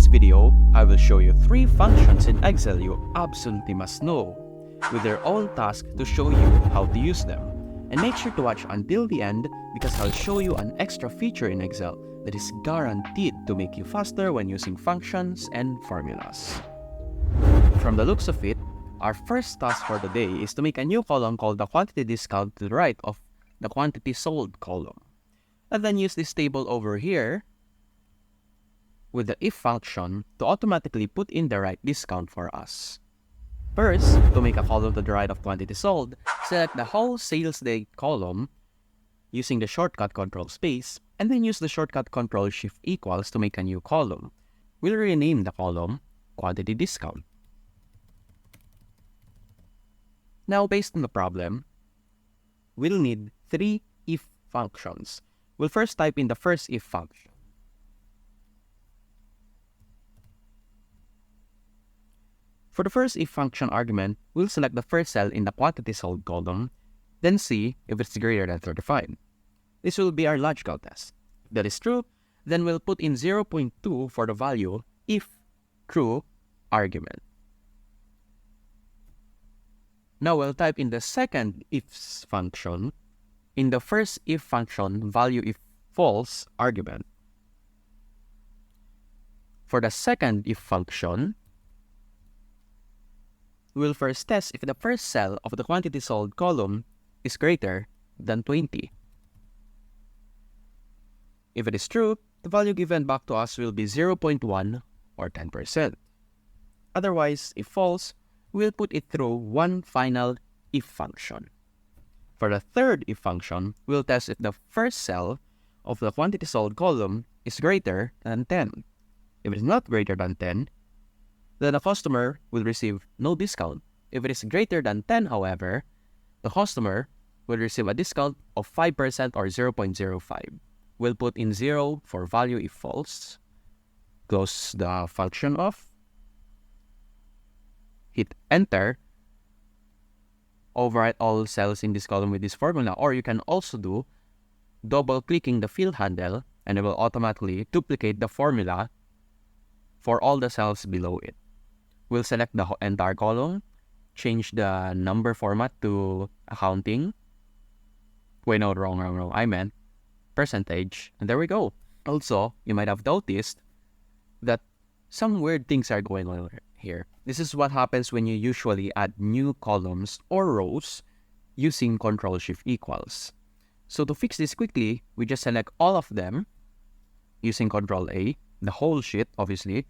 this video, I will show you 3 functions in Excel you absolutely must know, with their own task to show you how to use them. And make sure to watch until the end because I'll show you an extra feature in Excel that is guaranteed to make you faster when using functions and formulas. From the looks of it, our first task for the day is to make a new column called the quantity discount to the right of the quantity sold column. And then use this table over here with the if function to automatically put in the right discount for us. First, to make a column to the right of quantity sold, select the whole sales day column using the shortcut Control Space, and then use the shortcut Control Shift equals to make a new column. We'll rename the column quantity discount. Now, based on the problem, we'll need 3 if functions. We'll first type in the first if function. For the first if function argument, we'll select the first cell in the quantity sold column, then see if it's greater than 35. This will be our logical test. If that is true, then we'll put in 0.2 for the value if true argument. Now we'll type in the second if function in the first if function value if false argument. For the second if function, we'll first test if the first cell of the quantity sold column is greater than 20. If it is true, the value given back to us will be 0.1 or 10%. Otherwise, if false, we'll put it through one final if function. For the third if function, we'll test if the first cell of the quantity sold column is greater than 10. If it is not greater than 10, then the customer will receive no discount. If it is greater than 10, however, the customer will receive a discount of 5% or 0.05. We'll put in 0 for value if false. Close the function off. Hit enter. Overwrite all cells in this column with this formula, or you can also do double-clicking the field handle and it will automatically duplicate the formula for all the cells below it. We'll select the entire column, change the number format to accounting. Wait, no, wrong. I meant percentage, and there we go. Also, you might have noticed that some weird things are going on here. This is what happens when you usually add new columns or rows using Control Shift equals. So to fix this quickly, we just select all of them using Control A, the whole sheet, obviously.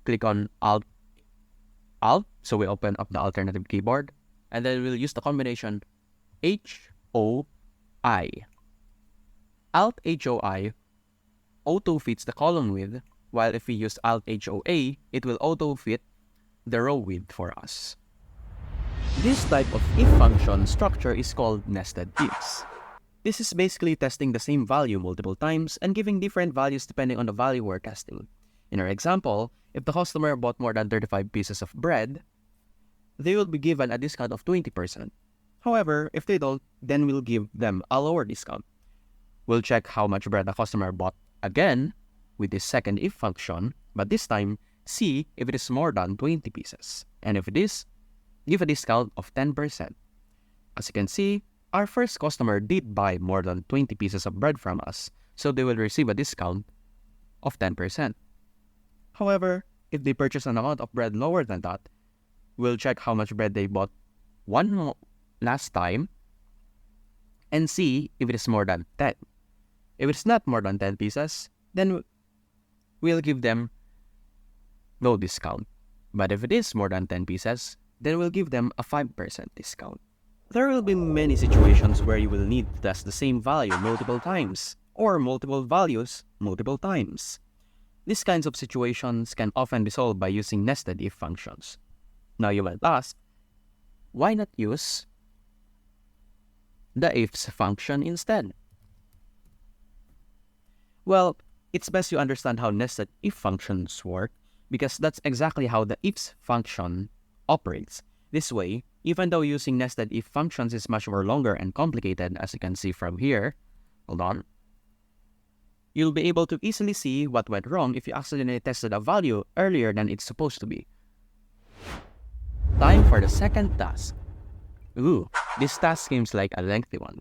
Click on Alt, so we open up the alternative keyboard, and then we'll use the combination H-O-I. Alt H-O-I auto-fits the column width, while if we use Alt H-O-A, it will auto-fit the row width for us. This type of if function structure is called nested ifs. This is basically testing the same value multiple times and giving different values depending on the value we're testing. In our example, if the customer bought more than 35 pieces of bread, they will be given a discount of 20%. However, if they don't, then we'll give them a lower discount. We'll check how much bread the customer bought again with this second if function, but this time, see if it is more than 20 pieces. And if it is, give a discount of 10%. As you can see, our first customer did buy more than 20 pieces of bread from us, so they will receive a discount of 10%. However, if they purchase an amount of bread lower than that, we'll check how much bread they bought one last time and see if it is more than 10. If it's not more than 10 pieces, then we'll give them no discount. But if it is more than 10 pieces, then we'll give them a 5% discount. There will be many situations where you will need to test the same value multiple times, or multiple values multiple times. These kinds of situations can often be solved by using nested if functions. Now you might ask, why not use the ifs function instead? Well, it's best you understand how nested if functions work because that's exactly how the ifs function operates. This way, even though using nested if functions is much more longer and complicated, as you can see from here, hold on, You'll be able to easily see what went wrong if you accidentally tested a value earlier than it's supposed to be. Time for the second task. Ooh, this task seems like a lengthy one.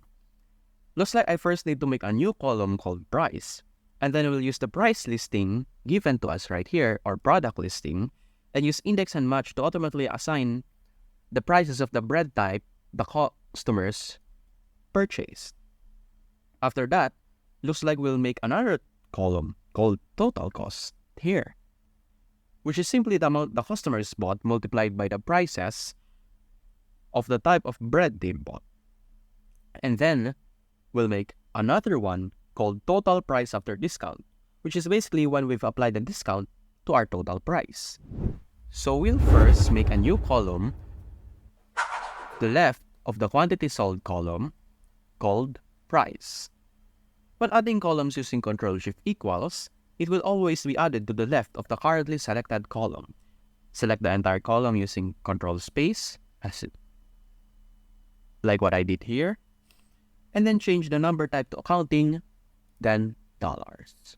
Looks like I first need to make a new column called price, and then we'll use the price listing given to us right here, or product listing, and use index and match to automatically assign the prices of the bread type the customers purchased. After that, looks like we'll make another column called total cost here, which is simply the amount the customers bought multiplied by the prices of the type of bread they bought. And then we'll make another one called total price after discount, which is basically when we've applied the discount to our total price. So we'll first make a new column to the left of the quantity sold column called price. When adding columns using Ctrl-Shift equals, it will always be added to the left of the currently selected column. Select the entire column using Ctrl-Space, like what I did here, and then change the number type to accounting, then dollars.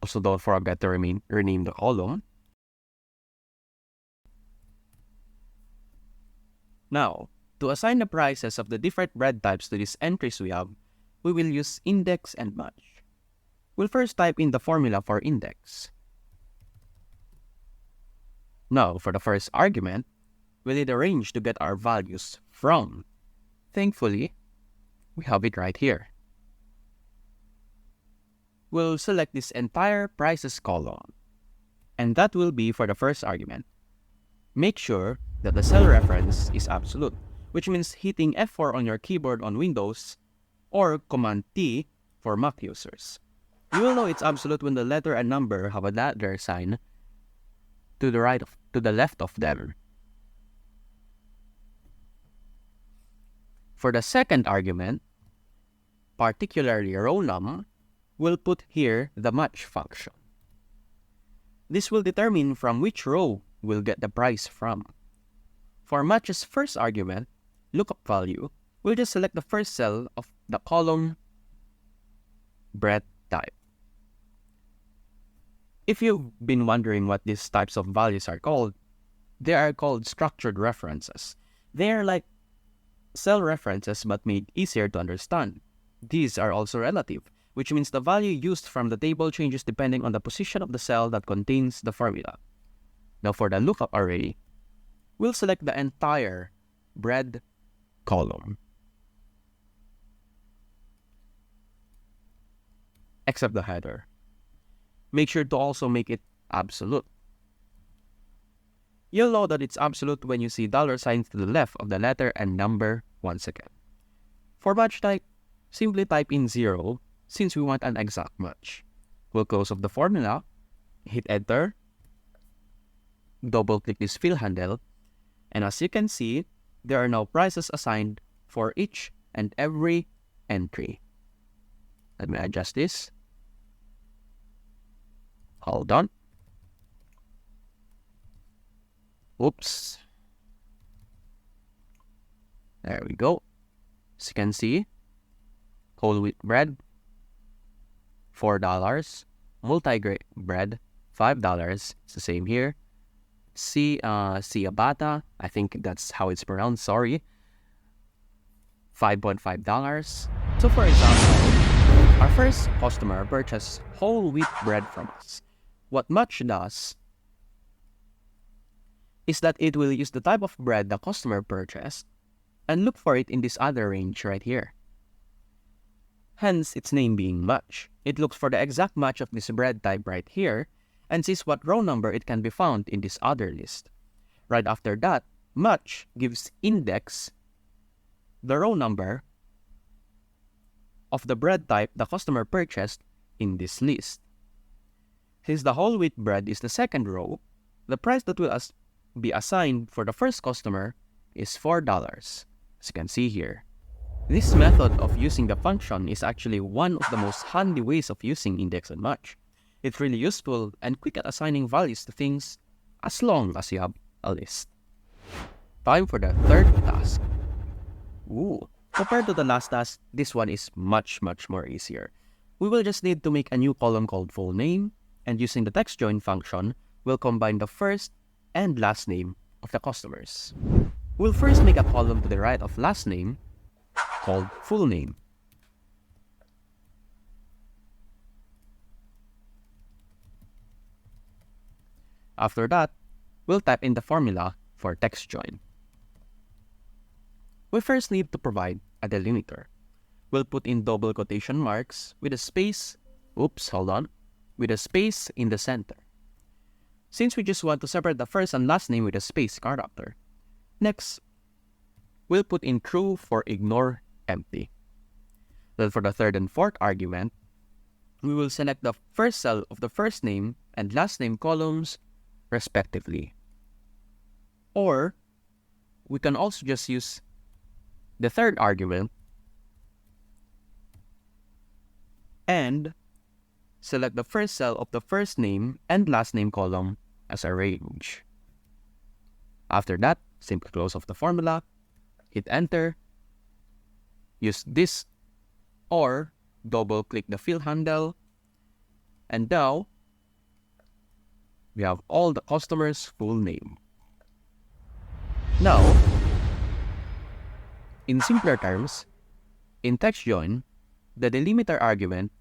Also, don't forget to rename the column. Now, to assign the prices of the different bread types to these entries we have, we will use index and match. We'll first type in the formula for index. Now, for the first argument, we need a range to get our values from. Thankfully, we have it right here. We'll select this entire prices column, and that will be for the first argument. Make sure that the cell reference is absolute, which means hitting F4 on your keyboard on Windows or Command T for Mac users. You will know it's absolute when the letter and number have a ladder sign to the left of them. For the second argument, particularly row num, we'll put here the match function. This will determine from which row we'll get the price from. For match's first argument, lookup value, we'll just select the first cell of the column bread type. If you've been wondering what these types of values are called, they are called structured references. They are like cell references but made easier to understand. These are also relative, which means the value used from the table changes depending on the position of the cell that contains the formula. Now for the lookup array, we'll select the entire bread column, except the header. Make sure to also make it absolute. You'll know that it's absolute when you see dollar signs to the left of the letter and number once again. For match type, simply type in 0 since we want an exact match. We'll close off the formula, hit enter, double click this fill handle, and as you can see, there are now prices assigned for each and every entry. Let me adjust this. Hold on. Oops. There we go. As you can see, whole wheat bread, $4. Multi-grain bread, $5. It's the same here. Ciabatta, I think that's how it's pronounced, sorry. $5.5. So for example, our first customer purchased whole wheat bread from us. What match does is that it will use the type of bread the customer purchased and look for it in this other range right here. Hence its name being match. It looks for the exact match of this bread type right here and sees what row number it can be found in this other list. Right after that, match gives index the row number of the bread type the customer purchased in this list. Since the whole wheat bread is the second row, the price that will be assigned for the first customer is $4, as you can see here. This method of using the function is actually one of the most handy ways of using index and match. It's really useful and quick at assigning values to things as long as you have a list. Time for the third task. Compared to the last task, this one is much more easier. we will just need to make a new column called full name, and using the text join function, we'll combine the first and last name of the customers. We'll first make a column to the right of last name called full name. After that, we'll type in the formula for text join. We first need to provide a delimiter. We'll put in double quotation marks with a space, with a space in the center. Since we just want to separate the first and last name with a space character. Next, we'll put in true for ignore empty. Then for the third and fourth argument, we will select the first cell of the first name and last name columns respectively. Or, we can also just use the third argument and select the first cell of the first name and last name column as a range. After that, simply close off the formula, hit enter, use this or double click the fill handle, and now we have all the customers' full name. Now, in simpler terms, in text join, the delimiter argument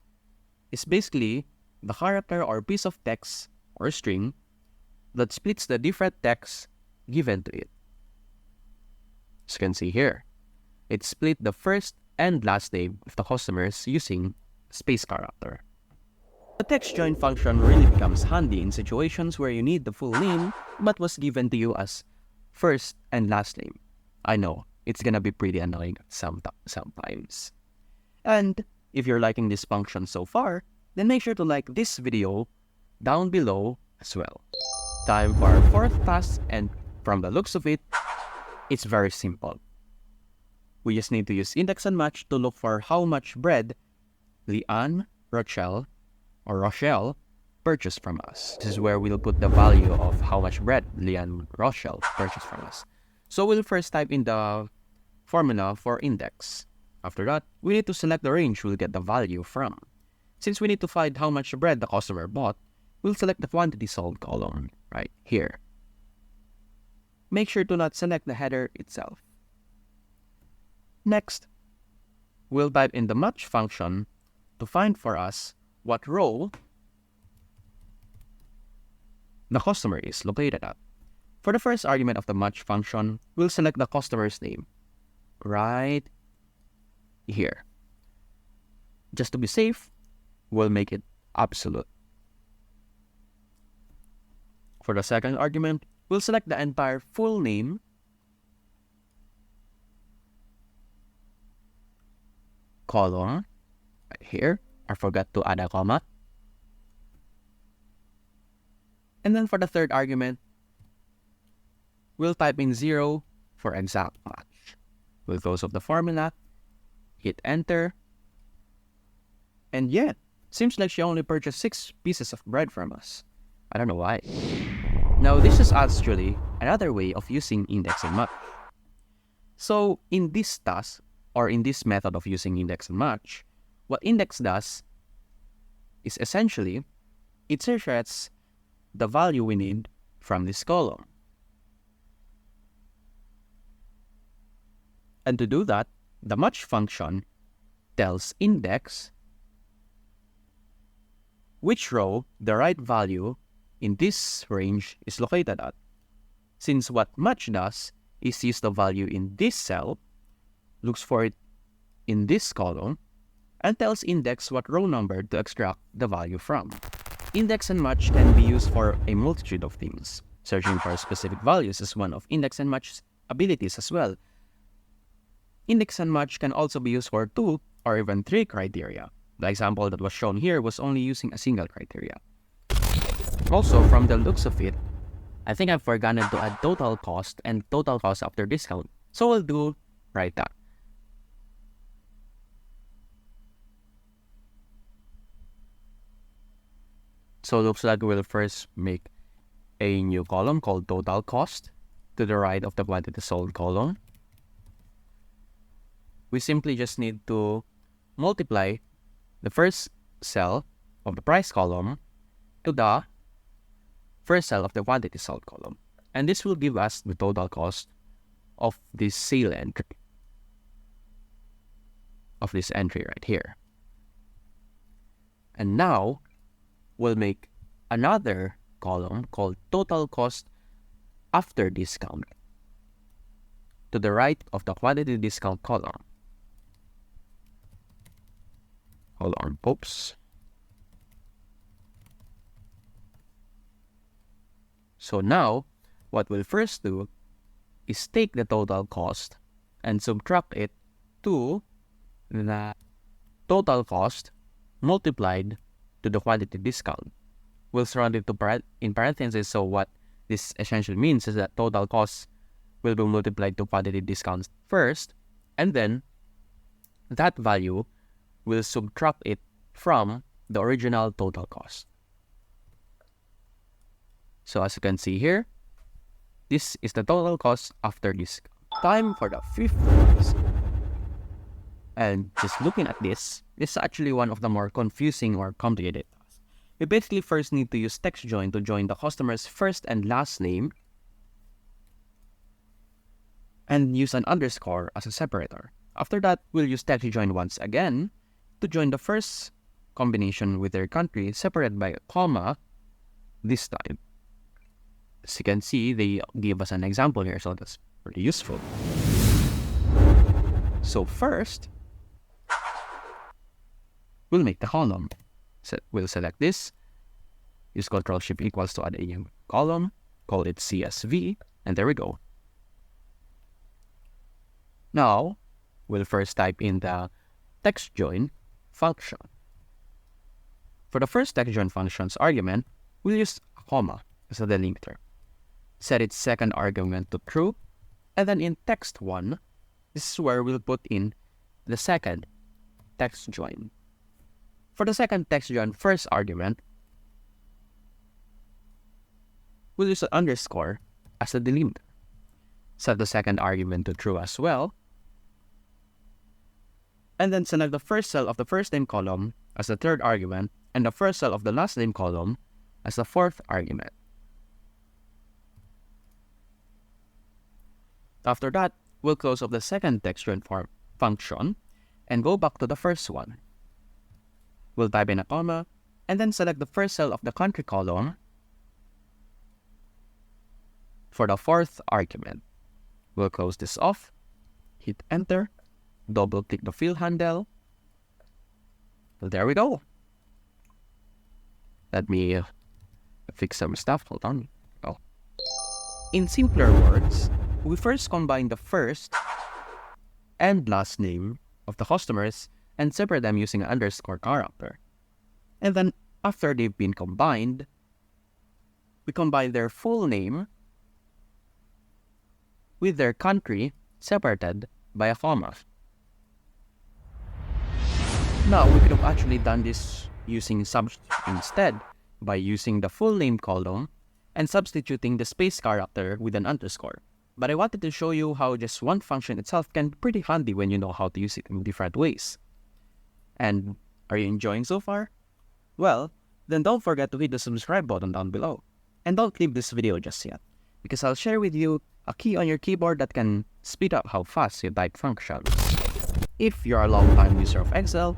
is basically the character or piece of text or string that splits the different text given to it. As you can see here, it split the first and last name of the customers using space character. The text join function really becomes handy in situations where you need the full name but was given to you as first and last name. I know, it's gonna be pretty annoying sometimes. And if you're liking this function so far, then make sure to like this video down below as well. Time for our fourth task, and from the looks of it, it's very simple. We just need to use index and match to look for how much bread Leanne, Rochelle purchased from us. This is where we'll put the value of how much bread Leanne Rochelle purchased from us. So we'll first type in the formula for index. After that, we need to select the range we'll get the value from. Since we need to find how much bread the customer bought, we'll select the quantity sold column right here. Make sure to not select the header itself. Next, we'll type in the match function to find for us what row the customer is located at. For the first argument of the match function, we'll select the customer's name right here. Just to be safe, we'll make it absolute. For the second argument, we'll select the entire full name column right here. I forgot to add a comma. And then for the third argument, we'll type in 0 for exact match. We'll close off the formula, hit enter, and yeah, seems like she only purchased 6 pieces of bread from us. I don't know why. Now this is actually another way of using index and match. So in this task, or in this method of using index and match, what index does is essentially, it searches the value we need from this column. And to do that, the match function tells index which row the right value in this range is located at. Since what match does is sees the value in this cell, looks for it in this column, and tells index what row number to extract the value from. Index and match can be used for a multitude of things. Searching for specific values is one of index and match's abilities as well. Index and match can also be used for 2 or even 3 criteria. The example that was shown here was only using a single criteria. Also, from the looks of it, I think I've forgotten to add total cost and total cost after discount. So we'll do right that. So it looks like we'll first make a new column called total cost to the right of the quantity sold column. We simply just need to multiply the first cell of the price column to the first cell of the quantity sold column. And this will give us the total cost of this sale entry, of this entry right here. And now we'll make another column called total cost after discount to the right of the quantity discount column. Hold on, oops. So now, what we'll first do is take the total cost and subtract it to the total cost multiplied to the quantity discount. We'll surround it in parentheses, so what this essentially means is that total cost will be multiplied to quantity discounts first, and then that value will subtract it from the original total cost. So as you can see here, this is the total cost after discount. Time for the fifth task. And just looking at this is actually one of the more confusing or complicated tasks. We basically first need to use text join to join the customer's first and last name and use an underscore as a separator. After that, we'll use text join once again to join the first combination with their country separated by a comma this time. As you can see, they give us an example here, so that's pretty useful. So first, we'll make the column. So we'll select this, use Ctrl-Shift equals to add a new column, call it CSV, and there we go. Now, we'll first type in the text join function. For the first text join function's argument, we'll use a comma as a delimiter. Set its second argument to true, and then in text 1, this is where we'll put in the second text join. For the second text join first argument, we'll use an underscore as a delimiter. Set the second argument to true as well, and then select the first cell of the first name column as the third argument, and the first cell of the last name column as the fourth argument. After that, we'll close off the second text join function and go back to the first one. We'll type in a comma and then select the first cell of the country column for the fourth argument. We'll close this off, hit enter, double click the fill handle. Well, there we go. Let me fix some stuff. Hold on. Oh. In simpler words, we first combine the first and last name of the customers and separate them using an underscore character. And then after they've been combined, we combine their full name with their country separated by a comma. Now we could have actually done this using substitute instead by using the full name column and substituting the space character with an underscore. But I wanted to show you how just one function itself can be pretty handy when you know how to use it in different ways. And are you enjoying so far? Well, then don't forget to hit the subscribe button down below. And don't leave this video just yet, because I'll share with you a key on your keyboard that can speed up how fast you type functions. If you're a long-time user of Excel,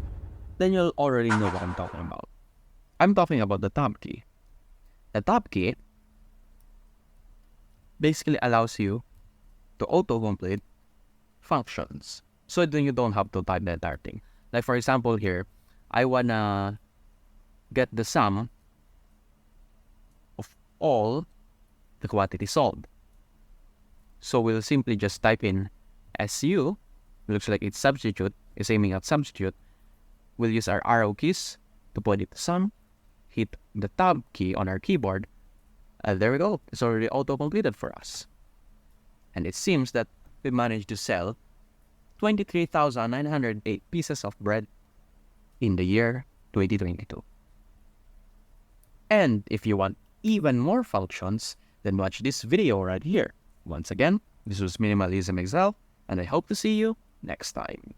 then you'll already know what I'm talking about. I'm talking about the tab key. The tab key basically allows you to auto-complete functions, so then you don't have to type the entire thing. Like for example here, I wanna get the sum of all the quantity sold. So we'll simply just type in SU, looks like it's substitute, is aiming at substitute. We'll use our arrow keys to point it to sum, hit the tab key on our keyboard, and there we go, it's already auto-completed for us. And it seems that we managed to sell 23,908 pieces of bread in the year 2022. And if you want even more functions, then watch this video right here. Once again, this was Minimalism Excel, and I hope to see you next time.